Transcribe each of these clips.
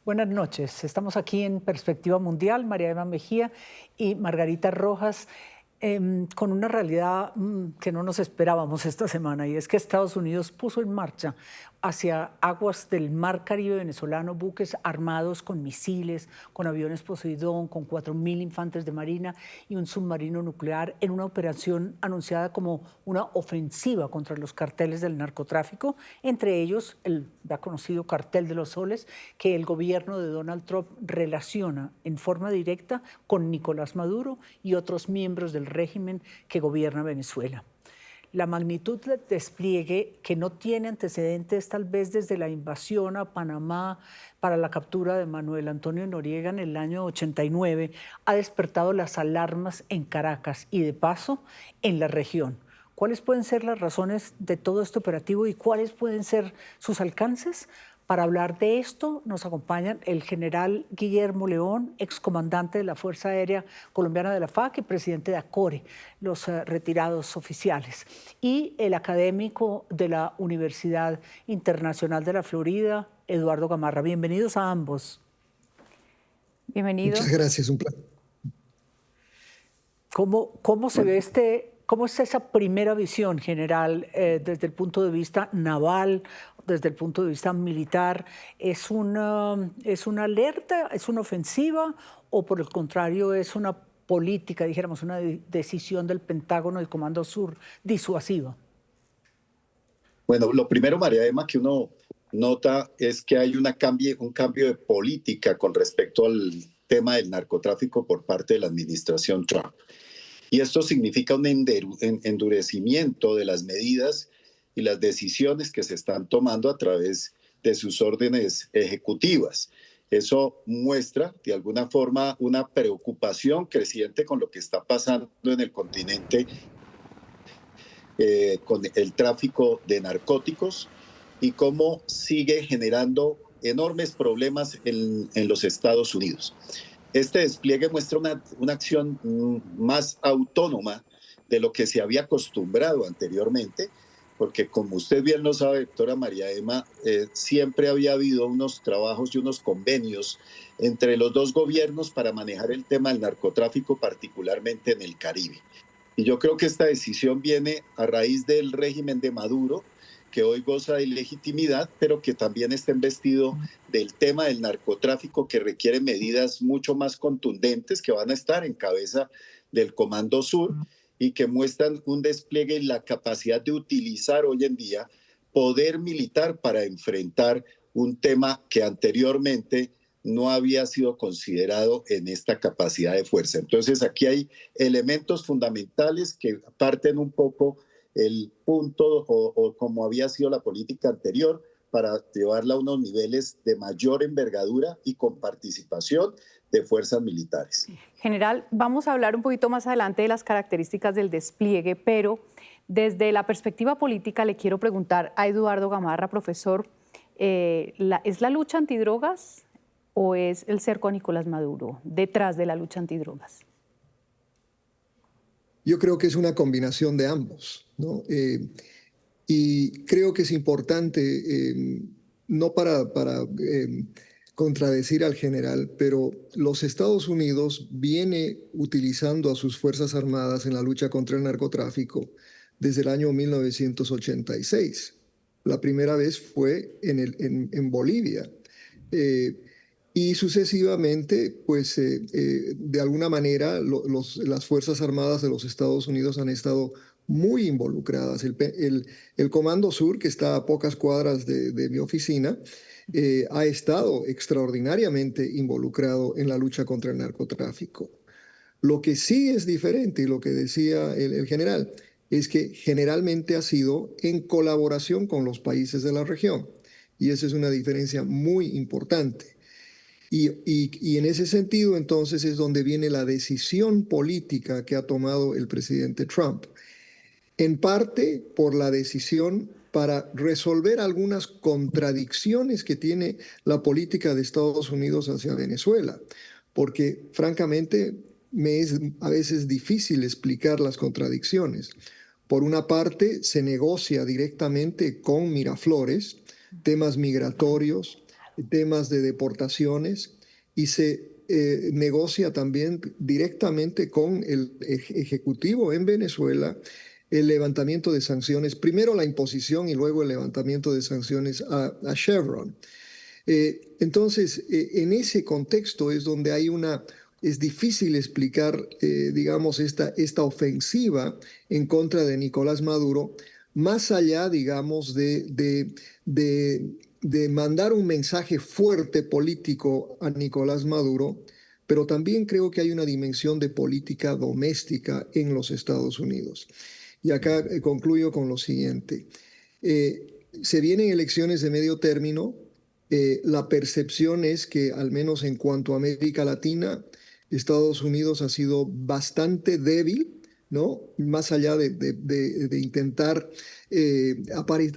Buenas noches. Estamos aquí en Perspectiva Mundial, María Eva Mejía y Margarita Rojas, con una realidad que no nos esperábamos esta semana, y es que Estados Unidos puso en marcha hacia aguas del Mar Caribe venezolano buques armados con misiles, con aviones Poseidón, con 4.000 infantes de marina y un submarino nuclear en una operación anunciada como una ofensiva contra los carteles del narcotráfico, entre ellos el ya conocido Cartel de los Soles, que el gobierno de Donald Trump relaciona en forma directa con Nicolás Maduro y otros miembros del régimen que gobierna Venezuela. La magnitud del despliegue, que no tiene antecedentes tal vez desde la invasión a Panamá para la captura de Manuel Antonio Noriega en el año 89, ha despertado las alarmas en Caracas y de paso en la región. ¿Cuáles pueden ser las razones de todo este operativo y cuáles pueden ser sus alcances? Para hablar de esto nos acompañan el general Guillermo León, excomandante de la Fuerza Aérea Colombiana de la FARC y presidente de ACORE, los retirados oficiales, y el académico de la Universidad Internacional de la Florida, Eduardo Gamarra. Bienvenidos a ambos. Bienvenido. Muchas gracias, un placer. ¿Cómo se ve cómo es esa primera visión general desde el punto de vista naval, desde el punto de vista militar? ¿Es una alerta, es una ofensiva o por el contrario es una política, dijéramos, una decisión del Pentágono y Comando Sur disuasiva? Bueno, lo primero, María Emma, que uno nota es que hay un cambio de política con respecto al tema del narcotráfico por parte de la administración Trump. Y esto significa un endurecimiento de las medidas y las decisiones que se están tomando a través de sus órdenes ejecutivas. Eso muestra, de alguna forma, una preocupación creciente con lo que está pasando en el continente, con el tráfico de narcóticos y cómo sigue generando enormes problemas en los Estados Unidos. Este despliegue muestra una acción más autónoma de lo que se había acostumbrado anteriormente, porque como usted bien lo sabe, doctora María Emma, siempre había habido unos trabajos y unos convenios entre los dos gobiernos para manejar el tema del narcotráfico, particularmente en el Caribe. Y yo creo que esta decisión viene a raíz del régimen de Maduro, que hoy goza de legitimidad, pero que también está investido del tema del narcotráfico, que requiere medidas mucho más contundentes que van a estar en cabeza del Comando Sur y que muestran un despliegue y la capacidad de utilizar hoy en día poder militar para enfrentar un tema que anteriormente no había sido considerado en esta capacidad de fuerza. Entonces aquí hay elementos fundamentales que parten un poco el punto o como había sido la política anterior para llevarla a unos niveles de mayor envergadura y con participación de fuerzas militares. General, vamos a hablar un poquito más adelante de las características del despliegue, pero desde la perspectiva política le quiero preguntar a Eduardo Gamarra, profesor, ¿es la lucha antidrogas o es el cerco a Nicolás Maduro detrás de la lucha antidrogas? Yo creo que es una combinación de ambos, ¿no? Y creo que es importante, no para contradecir al general, pero los Estados Unidos viene utilizando a sus Fuerzas Armadas en la lucha contra el narcotráfico desde el año 1986. La primera vez fue en Bolivia. Y sucesivamente, pues de alguna manera las Fuerzas Armadas de los Estados Unidos han estado muy involucradas. El Comando Sur, que está a pocas cuadras de mi oficina, ha estado extraordinariamente involucrado en la lucha contra el narcotráfico. Lo que sí es diferente, y lo que decía el general, es que generalmente ha sido en colaboración con los países de la región. Y esa es una diferencia muy importante. Y en ese sentido, entonces, es donde viene la decisión política que ha tomado el presidente Trump. En parte por la decisión para resolver algunas contradicciones que tiene la política de Estados Unidos hacia Venezuela. Porque, francamente, me es a veces difícil explicar las contradicciones. Por una parte, se negocia directamente con Miraflores temas migratorios, temas de deportaciones y se negocia también directamente con el Ejecutivo en Venezuela el levantamiento de sanciones, primero la imposición y luego el levantamiento de sanciones a Chevron. Entonces, en ese contexto es donde es difícil explicar, digamos, esta ofensiva en contra de Nicolás Maduro, más allá, digamos, de mandar un mensaje fuerte político a Nicolás Maduro, pero también creo que hay una dimensión de política doméstica en los Estados Unidos. Y acá concluyo con lo siguiente. Se vienen elecciones de medio término. La percepción es que, al menos en cuanto a América Latina, Estados Unidos ha sido bastante débil, ¿no? Más allá de intentar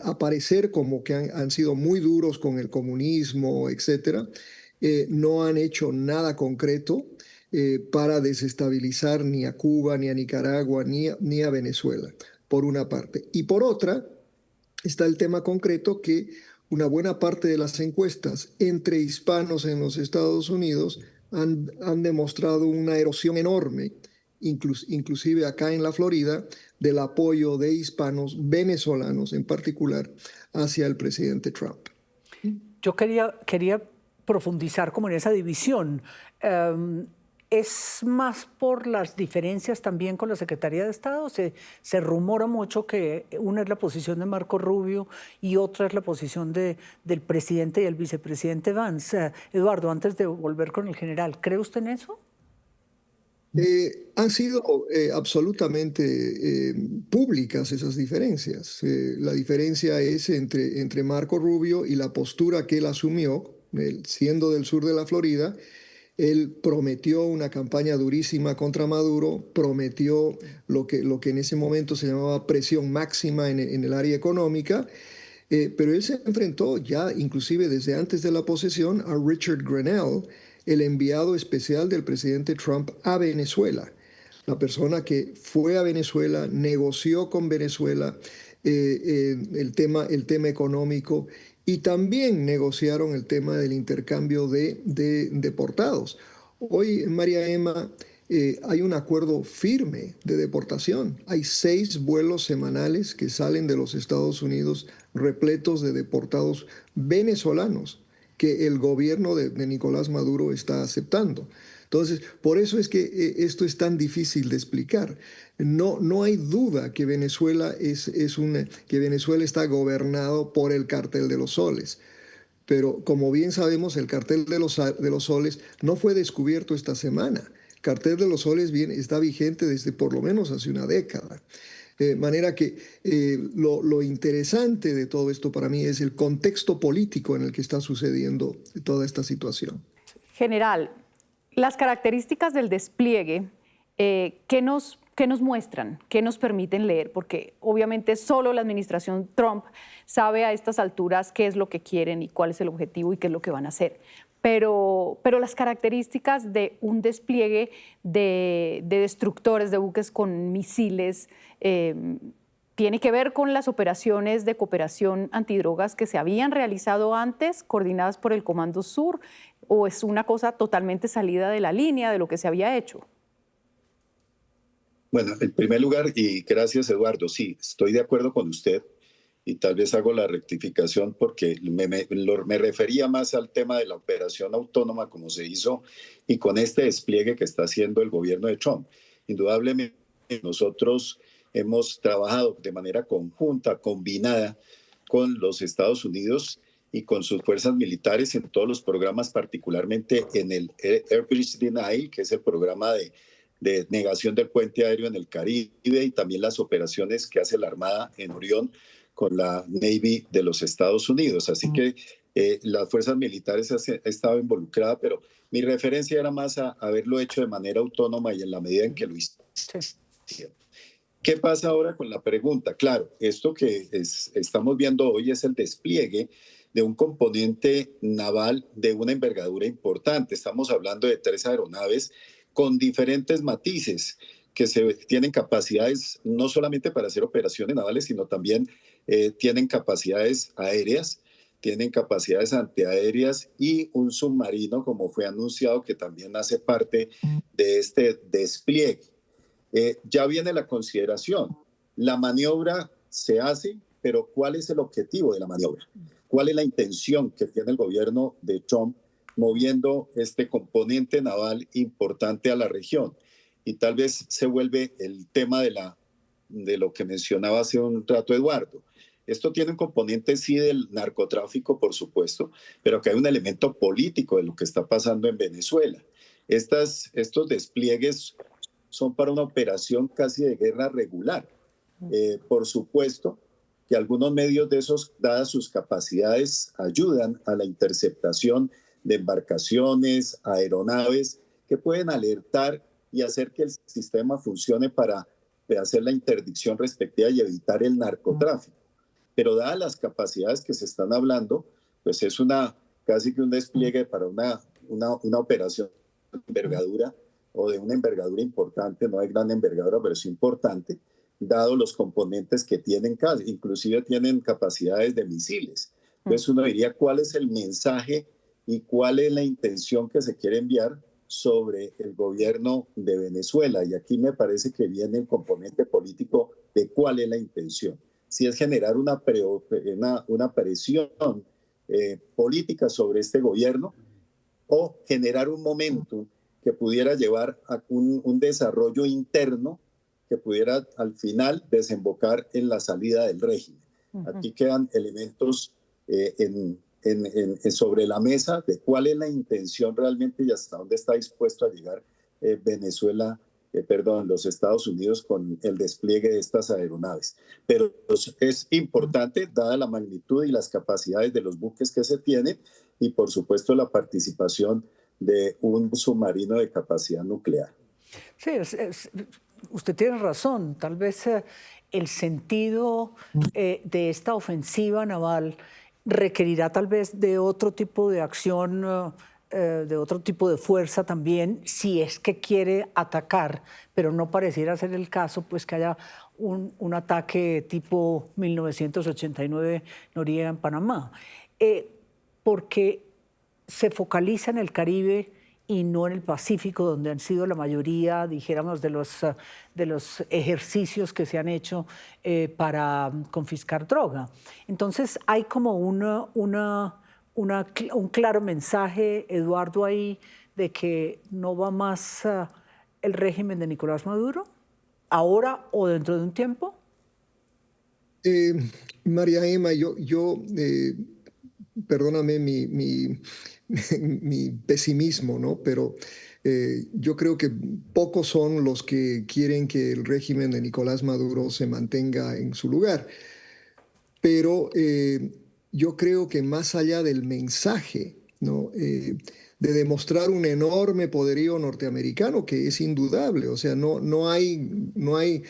aparecer como que han sido muy duros con el comunismo, etcétera, no han hecho nada concreto para desestabilizar ni a Cuba, ni a Nicaragua, ni a Venezuela, por una parte. Y por otra, está el tema concreto que una buena parte de las encuestas entre hispanos en los Estados Unidos han demostrado una erosión enorme, inclusive acá en la Florida, del apoyo de hispanos venezolanos en particular hacia el presidente Trump. Yo quería profundizar como en esa división. ¿Es más por las diferencias también con la Secretaría de Estado? Se rumora mucho que una es la posición de Marco Rubio y otra es la posición del presidente y el vicepresidente Vance. Eduardo, antes de volver con el general, ¿cree usted en eso? Han sido absolutamente públicas esas diferencias. La diferencia es entre Marco Rubio y la postura que él asumió, siendo del sur de la Florida. Él prometió una campaña durísima contra Maduro, prometió lo que en ese momento se llamaba presión máxima en el área económica, pero él se enfrentó ya, inclusive desde antes de la posesión, a Richard Grenell, el enviado especial del presidente Trump a Venezuela. La persona que fue a Venezuela, negoció con Venezuela el tema económico y también negociaron el tema del intercambio de deportados. Hoy, María Emma, hay un acuerdo firme de deportación. Hay 6 vuelos semanales que salen de los Estados Unidos repletos de deportados venezolanos que el gobierno de Nicolás Maduro está aceptando. Entonces, por eso es que esto es tan difícil de explicar. No hay duda que Venezuela que Venezuela está gobernado por el Cartel de los Soles. Pero como bien sabemos, el Cartel de los Soles no fue descubierto esta semana. El Cartel de los Soles está vigente desde por lo menos hace una década. De manera que lo interesante de todo esto para mí es el contexto político en el que está sucediendo toda esta situación. General, las características del despliegue, ¿qué nos muestran? ¿Qué nos permiten leer? Porque obviamente solo la administración Trump sabe a estas alturas qué es lo que quieren y cuál es el objetivo y qué es lo que van a hacer. Pero las características de un despliegue de destructores, de buques con misiles, ¿tiene que ver con las operaciones de cooperación antidrogas que se habían realizado antes, coordinadas por el Comando Sur, o es una cosa totalmente salida de la línea de lo que se había hecho? Bueno, en primer lugar, y gracias Eduardo, sí, estoy de acuerdo con usted y tal vez hago la rectificación porque me refería más al tema de la operación autónoma como se hizo y con este despliegue que está haciendo el gobierno de Trump. Indudablemente nosotros hemos trabajado de manera conjunta, combinada con los Estados Unidos y con sus fuerzas militares en todos los programas, particularmente en el Air Bridge Denial, que es el programa de negación del puente aéreo en el Caribe, y también las operaciones que hace la Armada en Orión con la Navy de los Estados Unidos. Así que las fuerzas militares han estado involucradas, pero mi referencia era más a haberlo hecho de manera autónoma y en la medida en que lo hizo. Sí. ¿Qué pasa ahora con la pregunta? Claro, esto que estamos viendo hoy es el despliegue de un componente naval de una envergadura importante. Estamos hablando de 3 aeronaves con diferentes matices que tienen capacidades no solamente para hacer operaciones navales, sino también tienen capacidades aéreas. tienen capacidades antiaéreas y un submarino, como fue anunciado, que también hace parte de este despliegue. Ya viene la consideración. La maniobra se hace, pero ¿cuál es el objetivo de la maniobra? ¿Cuál es la intención que tiene el gobierno de Trump moviendo este componente naval importante a la región? Y tal vez se vuelve el tema de lo que mencionaba hace un rato Eduardo. Esto tiene un componente, sí, del narcotráfico, por supuesto, pero que hay un elemento político de lo que está pasando en Venezuela. Estos despliegues son para una operación casi de guerra regular. Por supuesto que algunos medios de esos, dadas sus capacidades, ayudan a la interceptación de embarcaciones, aeronaves, que pueden alertar y hacer que el sistema funcione para hacer la interdicción respectiva y evitar el narcotráfico. Pero dadas las capacidades que se están hablando, pues es casi que un despliegue para una operación de envergadura o de una envergadura importante, no de gran envergadura, pero es importante, dado los componentes que tienen, inclusive tienen capacidades de misiles. Entonces uno diría cuál es el mensaje y cuál es la intención que se quiere enviar sobre el gobierno de Venezuela. Y aquí me parece que viene el componente político de cuál es la intención. Si es generar una presión política sobre este gobierno o generar un momentum que pudiera llevar a un desarrollo interno que pudiera al final desembocar en la salida del régimen. Aquí quedan elementos sobre la mesa de cuál es la intención realmente y hasta dónde está dispuesto a llegar los Estados Unidos con el despliegue de estas aeronaves. Pero es importante, dada la magnitud y las capacidades de los buques que se tienen, y por supuesto la participación de un submarino de capacidad nuclear. Sí, usted tiene razón. Tal vez el sentido de esta ofensiva naval requerirá tal vez de otro tipo de acción, de otro tipo de fuerza también, si es que quiere atacar, pero no pareciera ser el caso, pues que haya un ataque tipo 1989 Noriega en Panamá, porque se focaliza en el Caribe y no en el Pacífico, donde han sido la mayoría, dijéramos, de los ejercicios que se han hecho para confiscar droga. Entonces hay como un claro mensaje, Eduardo, ahí de que no va más el régimen de Nicolás Maduro, ahora o dentro de un tiempo. María Emma, perdóname mi pesimismo, ¿no? Pero yo creo que pocos son los que quieren que el régimen de Nicolás Maduro se mantenga en su lugar. Pero yo creo que más allá del mensaje, ¿no? De demostrar un enorme poderío norteamericano, que es indudable, o sea, no hay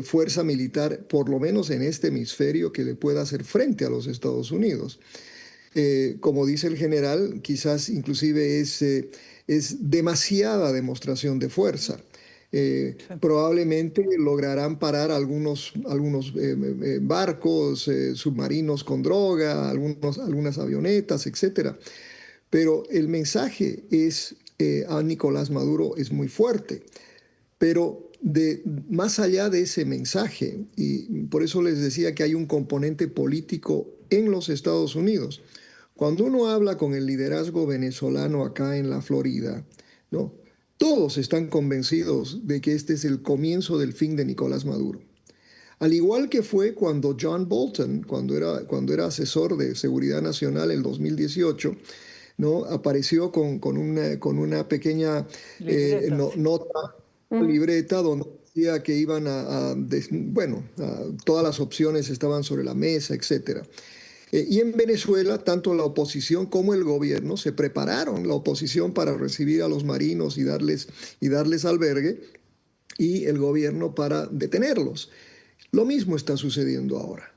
fuerza militar, por lo menos en este hemisferio, que le pueda hacer frente a los Estados Unidos. Como dice el general, quizás inclusive es demasiada demostración de fuerza. Probablemente lograrán parar algunos barcos, submarinos con droga, algunas avionetas, etc. Pero el mensaje a Nicolás Maduro es muy fuerte. Pero más allá de ese mensaje, y por eso les decía que hay un componente político en los Estados Unidos. Cuando uno habla con el liderazgo venezolano acá en la Florida, ¿no? Todos están convencidos de que este es el comienzo del fin de Nicolás Maduro. Al igual que fue cuando John Bolton, cuando era asesor de Seguridad Nacional en 2018, ¿no? Apareció con una pequeña nota, libreta, donde decía que iban todas las opciones estaban sobre la mesa, etcétera. Y en Venezuela, tanto la oposición como el gobierno se prepararon, la oposición para recibir a los marinos y darles albergue, y el gobierno para detenerlos. Lo mismo está sucediendo ahora.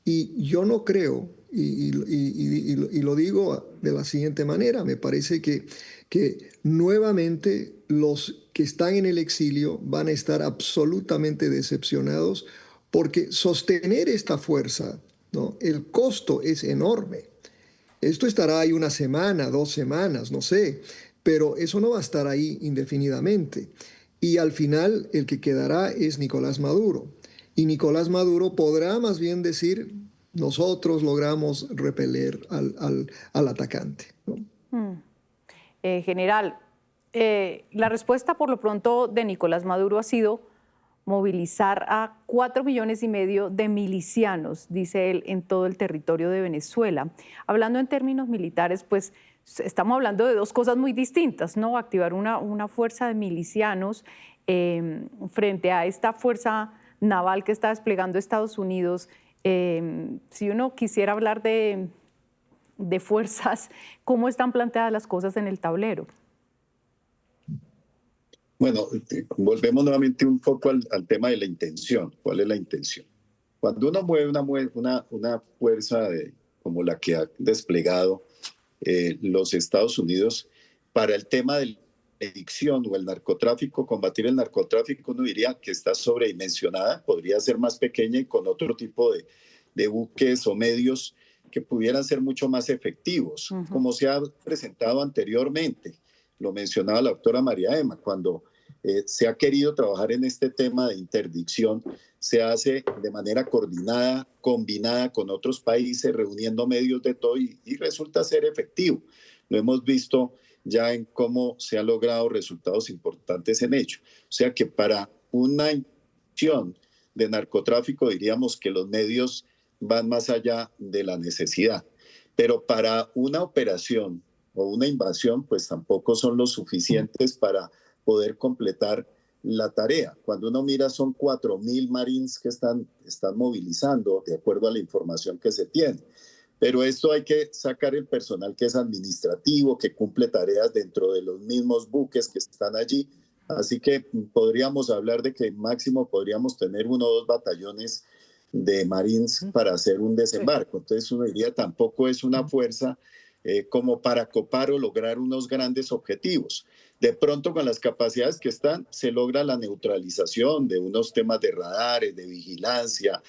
Y yo no creo, y lo digo de la siguiente manera, me parece que nuevamente los que están en el exilio van a estar absolutamente decepcionados, porque sostener esta fuerza, ¿no? El costo es enorme. Esto estará ahí una semana, 2 semanas, no sé, pero eso no va a estar ahí indefinidamente. Y al final el que quedará es Nicolás Maduro. Y Nicolás Maduro podrá más bien decir, nosotros logramos repeler al atacante, ¿no? General, la respuesta por lo pronto de Nicolás Maduro ha sido movilizar a 4,5 millones de milicianos, dice él, en todo el territorio de Venezuela. Hablando en términos militares, pues estamos hablando de dos cosas muy distintas, ¿no? Activar una fuerza de milicianos frente a esta fuerza naval que está desplegando Estados Unidos. Si uno quisiera hablar de fuerzas, ¿cómo están planteadas las cosas en el tablero? Bueno, volvemos nuevamente un poco al tema de la intención. ¿Cuál es la intención? Cuando uno mueve una fuerza como la que ha desplegado los Estados Unidos para el tema de la adicción o el narcotráfico, combatir el narcotráfico, uno diría que está sobredimensionada, podría ser más pequeña y con otro tipo de buques o medios que pudieran ser mucho más efectivos, como se ha presentado anteriormente. Lo mencionaba la doctora María Emma, cuando se ha querido trabajar en este tema de interdicción, se hace de manera coordinada, combinada con otros países, reuniendo medios de todo y resulta ser efectivo. Lo hemos visto ya en cómo se han logrado resultados importantes en ello. O sea que para una acción de narcotráfico diríamos que los medios van más allá de la necesidad. Pero para una operación o una invasión, pues tampoco son los suficientes para poder completar la tarea. Cuando uno mira, son 4,000 Marines que están movilizando, de acuerdo a la información que se tiene. Pero esto hay que sacar el personal que es administrativo, que cumple tareas dentro de los mismos buques que están allí. Así que podríamos hablar de que máximo podríamos tener 1 o 2 batallones de Marines para hacer un desembarco. Entonces uno diría, tampoco es una fuerza como para copar o lograr unos grandes objetivos. De pronto, con las capacidades que están, se logra la neutralización de unos temas de radares, de vigilancia,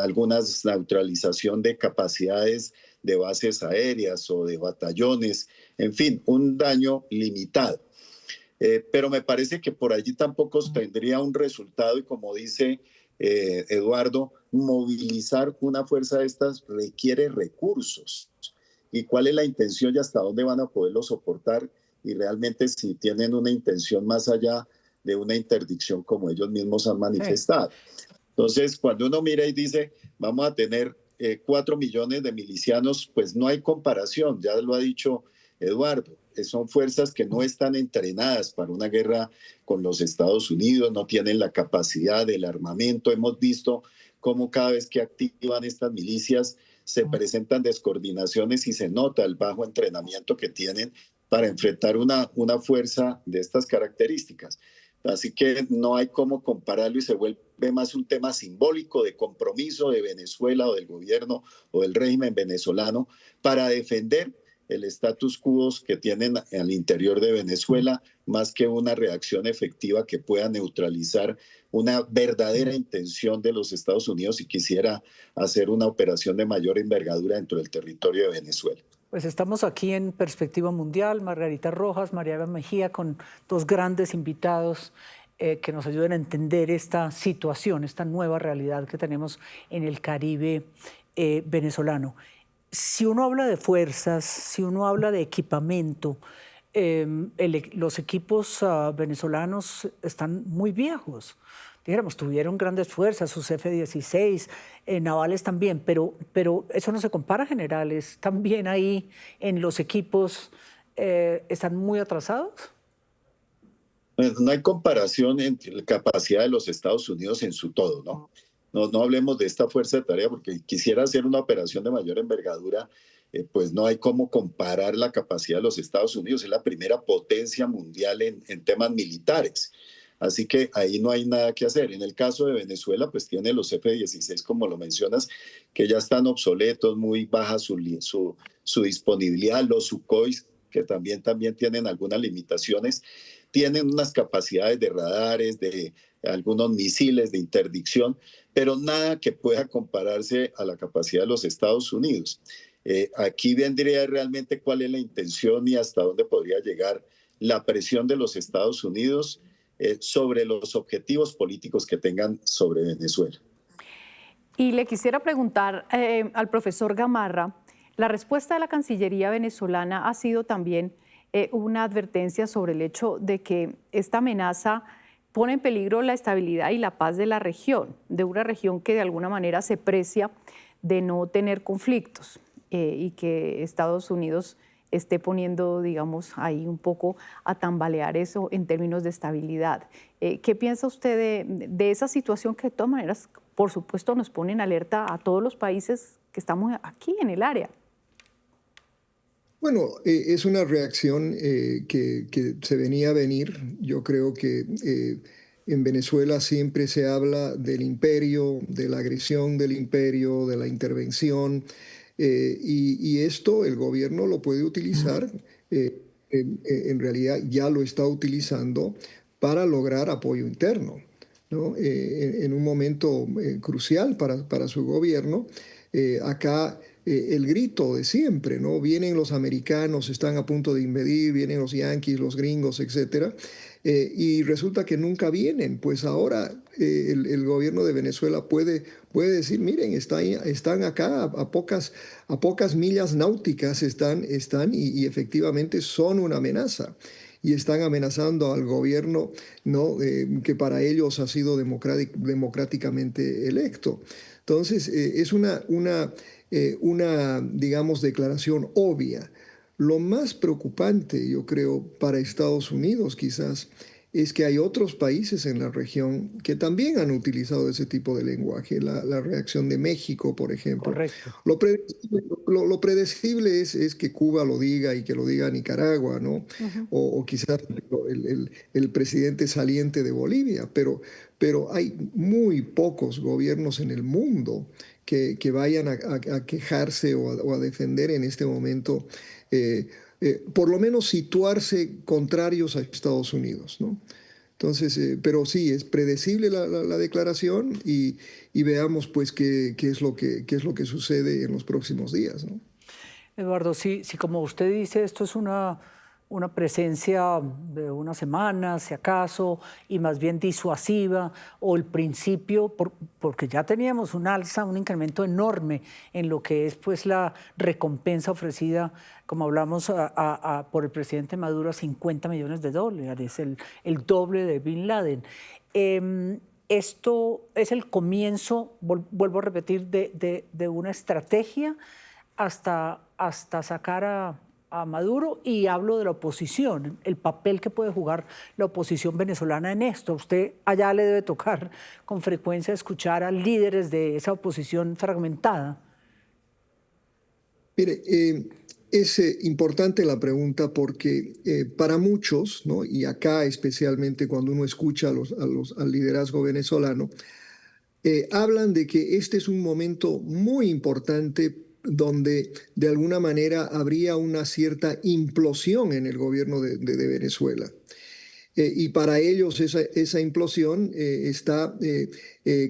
algunas neutralización de capacidades de bases aéreas o de batallones, en fin, un daño limitado. Pero me parece que por allí tampoco tendría un resultado y, como dice Eduardo, movilizar una fuerza de estas requiere recursos. ¿Y cuál es la intención y hasta dónde van a poderlo soportar? Y realmente si tienen una intención más allá de una interdicción como ellos mismos han manifestado. Entonces, cuando uno mira y dice, vamos a tener 4 millones de milicianos, pues no hay comparación, ya lo ha dicho Eduardo. Son fuerzas que no están entrenadas para una guerra con los Estados Unidos, no tienen la capacidad del armamento. Hemos visto cómo cada vez que activan estas milicias se presentan descoordinaciones y se nota el bajo entrenamiento que tienen para enfrentar una fuerza de estas características. Así que no hay cómo compararlo y se vuelve más un tema simbólico de compromiso de Venezuela o del gobierno o del régimen venezolano para defender el status quo que tienen al interior de Venezuela, más que una reacción efectiva que pueda neutralizar una verdadera intención de los Estados Unidos si quisiera hacer una operación de mayor envergadura dentro del territorio de Venezuela. Pues estamos aquí en Perspectiva Mundial, Margarita Rojas, María Eva Mejía, con 2 grandes invitados que nos ayuden a entender esta situación, esta nueva realidad que tenemos en el Caribe venezolano. Si uno habla de fuerzas, si uno habla de equipamiento, los equipos venezolanos están muy viejos. Dijéramos, tuvieron grandes fuerzas, sus F-16, navales también, pero eso no se compara, generales. También ahí en los equipos están muy atrasados. No hay comparación entre la capacidad de los Estados Unidos en su todo, ¿no? No hablemos de esta fuerza de tarea porque quisiera hacer una operación de mayor envergadura, pues no hay cómo comparar la capacidad de los Estados Unidos. Es la primera potencia mundial en temas militares. Así que ahí no hay nada que hacer. En el caso de Venezuela, pues tiene los F-16, como lo mencionas, que ya están obsoletos, muy baja su disponibilidad. Los Sukhois, que también tienen algunas limitaciones, tienen unas capacidades de radares, de algunos misiles de interdicción, pero nada que pueda compararse a la capacidad de los Estados Unidos. Aquí vendría realmente cuál es la intención y hasta dónde podría llegar la presión de los Estados Unidos sobre los objetivos políticos que tengan sobre Venezuela. Y le quisiera preguntar al profesor Gamarra, la respuesta de la Cancillería venezolana ha sido también una advertencia sobre el hecho de que esta amenaza pone en peligro la estabilidad y la paz de la región, de una región que de alguna manera se precia de no tener conflictos y que Estados Unidos esté poniendo, digamos, ahí un poco a tambalear eso en términos de estabilidad. ¿Qué piensa usted de esa situación que de todas maneras, por supuesto, nos pone en alerta a todos los países que estamos aquí en el área? Bueno, es una reacción que se venía a venir. Yo creo que en Venezuela siempre se habla del imperio, de la agresión del imperio, de la intervención, y esto el gobierno lo puede utilizar, en realidad ya lo está utilizando para lograr apoyo interno, ¿no? En un momento crucial para su gobierno. Acá el grito de siempre, ¿no? Vienen los americanos, están a punto de invadir, vienen los yanquis, los gringos, etcétera, y resulta que nunca vienen. Pues ahora el gobierno de Venezuela puede decir, miren, están acá a pocas millas náuticas, y efectivamente son una amenaza. Y están amenazando al gobierno, ¿no? Que para ellos ha sido democráticamente electo. Entonces, es una, digamos, declaración obvia. Lo más preocupante, yo creo, para Estados Unidos quizás, es que hay otros países en la región que también han utilizado ese tipo de lenguaje. La reacción de México, por ejemplo. Correcto. Lo predecible es que Cuba lo diga y que lo diga Nicaragua, ¿no? O quizás el presidente saliente de Bolivia, pero hay muy pocos gobiernos en el mundo que vayan a quejarse o a defender en este momento, por lo menos situarse contrarios a Estados Unidos, ¿no? Entonces, pero sí, es predecible la declaración y veamos pues qué es lo que sucede en los próximos días, ¿no? Eduardo, sí, como usted dice, esto es una presencia de una semana, si acaso, y más bien disuasiva, o el principio, porque ya teníamos un alza, un incremento enorme en lo que es pues la recompensa ofrecida, como hablamos, por el presidente Maduro, a $50 millones, el doble de Bin Laden. Esto es el comienzo, vuelvo a repetir, de una estrategia hasta sacar a Maduro, y hablo de la oposición, el papel que puede jugar la oposición venezolana en esto. A usted allá le debe tocar con frecuencia escuchar a líderes de esa oposición fragmentada. Mire, es importante la pregunta porque para muchos, ¿no? Y acá especialmente cuando uno escucha al liderazgo venezolano, hablan de que este es un momento muy importante donde de alguna manera habría una cierta implosión en el gobierno de Venezuela. Y para ellos esa implosión está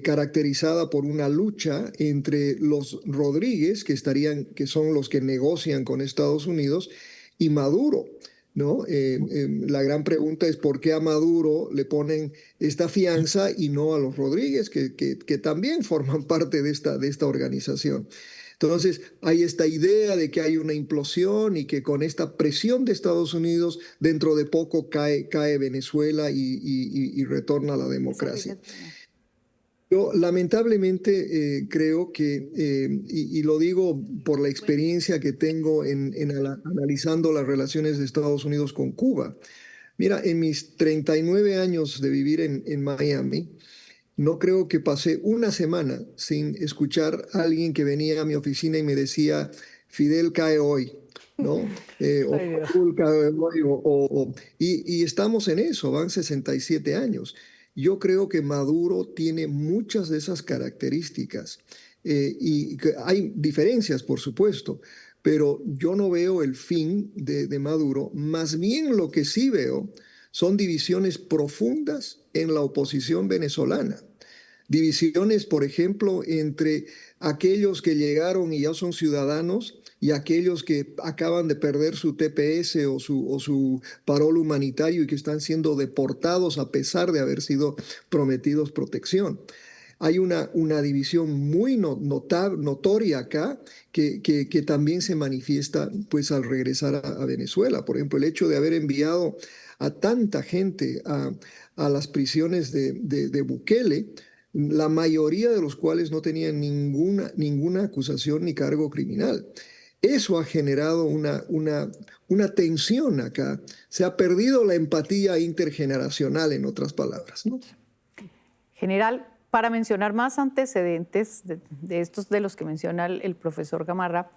caracterizada por una lucha entre los Rodríguez, que son los que negocian con Estados Unidos, y Maduro, ¿no? La gran pregunta es por qué a Maduro le ponen esta fianza y no a los Rodríguez, que también forman parte de esta organización. Entonces, hay esta idea de que hay una implosión y que con esta presión de Estados Unidos, dentro de poco cae Venezuela y retorna a la democracia. Yo lamentablemente creo que, y lo digo por la experiencia que tengo analizando las relaciones de Estados Unidos con Cuba. Mira, en mis 39 años de vivir en Miami, no creo que pasé una semana sin escuchar a alguien que venía a mi oficina y me decía, Fidel cae hoy, ¿no? O Raúl cae hoy, y estamos en eso, van 67 años. Yo creo que Maduro tiene muchas de esas características, y que hay diferencias, por supuesto, pero yo no veo el fin de Maduro. Más bien lo que sí veo son divisiones profundas en la oposición venezolana. Divisiones, por ejemplo, entre aquellos que llegaron y ya son ciudadanos y aquellos que acaban de perder su TPS o su parol humanitario y que están siendo deportados a pesar de haber sido prometidos protección. Hay una división muy notoria acá que también se manifiesta pues, al regresar a Venezuela. Por ejemplo, el hecho de haber enviado a tanta gente a las prisiones de Bukele, la mayoría de los cuales no tenían ninguna acusación ni cargo criminal. Eso ha generado una tensión acá. Se ha perdido la empatía intergeneracional, en otras palabras, ¿no? General, para mencionar más antecedentes de estos de los que menciona el profesor Gamarra,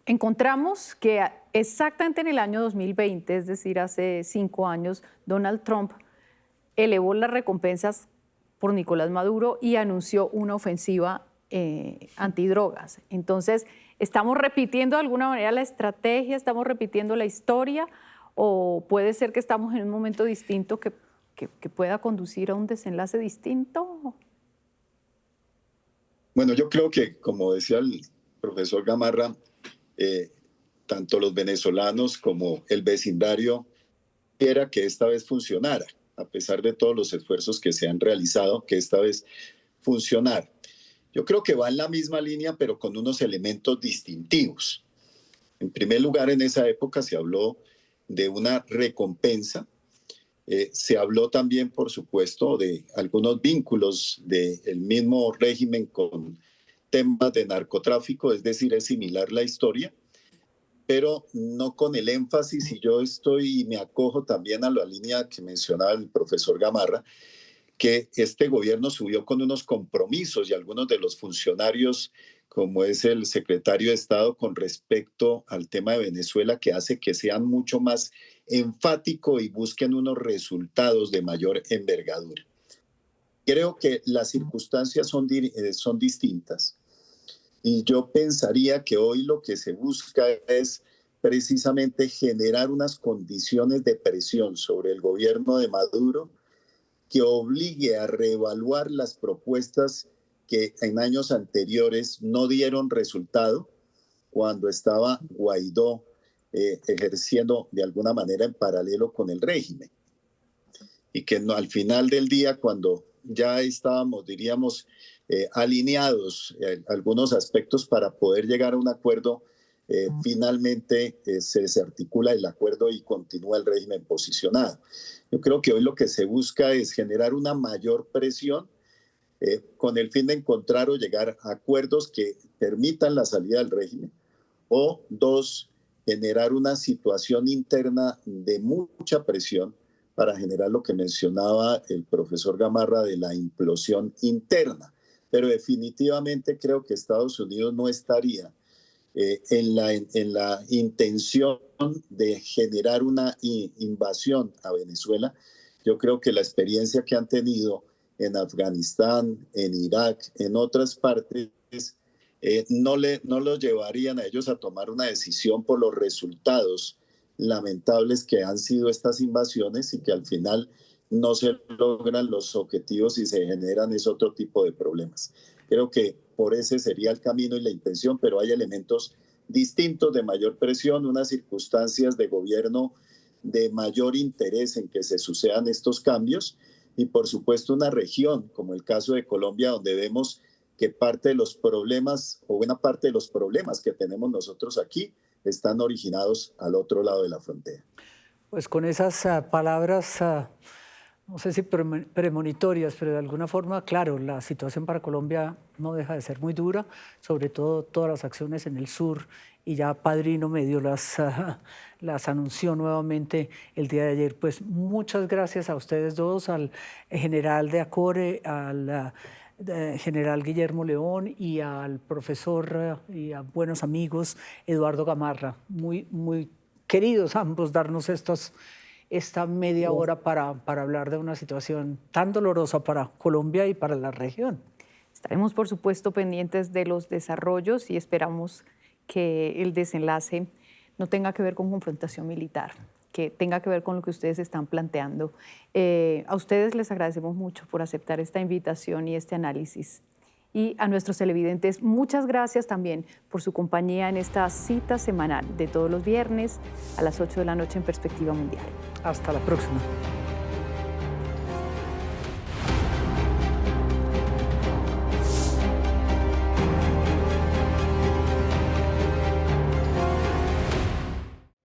encontramos que exactamente en el año 2020, es decir, hace 5 años, Donald Trump elevó las recompensas por Nicolás Maduro y anunció una ofensiva antidrogas. Entonces, ¿estamos repitiendo de alguna manera la estrategia? ¿Estamos repitiendo la historia? ¿O puede ser que estamos en un momento distinto que pueda conducir a un desenlace distinto? Bueno, yo creo que, como decía el profesor Gamarra, tanto los venezolanos como el vecindario quiera que esta vez funcionara, a pesar de todos los esfuerzos que se han realizado, que esta vez funcionara. Yo creo que va en la misma línea, pero con unos elementos distintivos. En primer lugar, en esa época se habló de una recompensa. Se habló también, por supuesto, de algunos vínculos del mismo régimen con temas de narcotráfico, es decir, es similar la historia, pero no con el énfasis, y yo me acojo también a la línea que mencionaba el profesor Gamarra, que este gobierno subió con unos compromisos y algunos de los funcionarios, como es el secretario de Estado con respecto al tema de Venezuela, que hace que sean mucho más enfáticos y busquen unos resultados de mayor envergadura. Creo que las circunstancias son distintas y yo pensaría que hoy lo que se busca es precisamente generar unas condiciones de presión sobre el gobierno de Maduro que obligue a reevaluar las propuestas que en años anteriores no dieron resultado cuando estaba Guaidó ejerciendo de alguna manera en paralelo con el régimen. Y que no, al final del día, cuando ya estábamos, diríamos, alineados algunos aspectos para poder llegar a un acuerdo, finalmente se articula el acuerdo y continúa el régimen posicionado. Yo creo que hoy lo que se busca es generar una mayor presión con el fin de encontrar o llegar a acuerdos que permitan la salida del régimen, o dos, generar una situación interna de mucha presión para generar lo que mencionaba el profesor Gamarra de la implosión interna. Pero definitivamente creo que Estados Unidos no estaría en la intención de generar una invasión a Venezuela. Yo creo que la experiencia que han tenido en Afganistán, en Irak, en otras partes, no los llevarían a ellos a tomar una decisión por los resultados lamentables que han sido estas invasiones y que al final no se logran los objetivos y se generan ese otro tipo de problemas. Creo que por ese sería el camino y la intención, pero hay elementos distintos de mayor presión, unas circunstancias de gobierno de mayor interés en que se sucedan estos cambios y por supuesto una región como el caso de Colombia, donde vemos que parte de los problemas o buena parte de los problemas que tenemos nosotros aquí están originados al otro lado de la frontera. Pues con esas palabras, no sé si premonitorias, pero de alguna forma, claro, la situación para Colombia no deja de ser muy dura, sobre todo todas las acciones en el sur, y ya Padrino Medio las anunció nuevamente el día de ayer. Pues muchas gracias a ustedes dos, al general de Acore, al general Guillermo León y al profesor y a buenos amigos Eduardo Gamarra. Muy queridos ambos darnos esta media hora para hablar de una situación tan dolorosa para Colombia y para la región. Estaremos, por supuesto, pendientes de los desarrollos y esperamos que el desenlace no tenga que ver con confrontación militar. que tenga que ver con lo que ustedes están planteando. A ustedes les agradecemos mucho por aceptar esta invitación y este análisis. Y a nuestros televidentes, muchas gracias también por su compañía en esta cita semanal de todos los viernes a las 8 de la noche en Perspectiva Mundial. Hasta la próxima.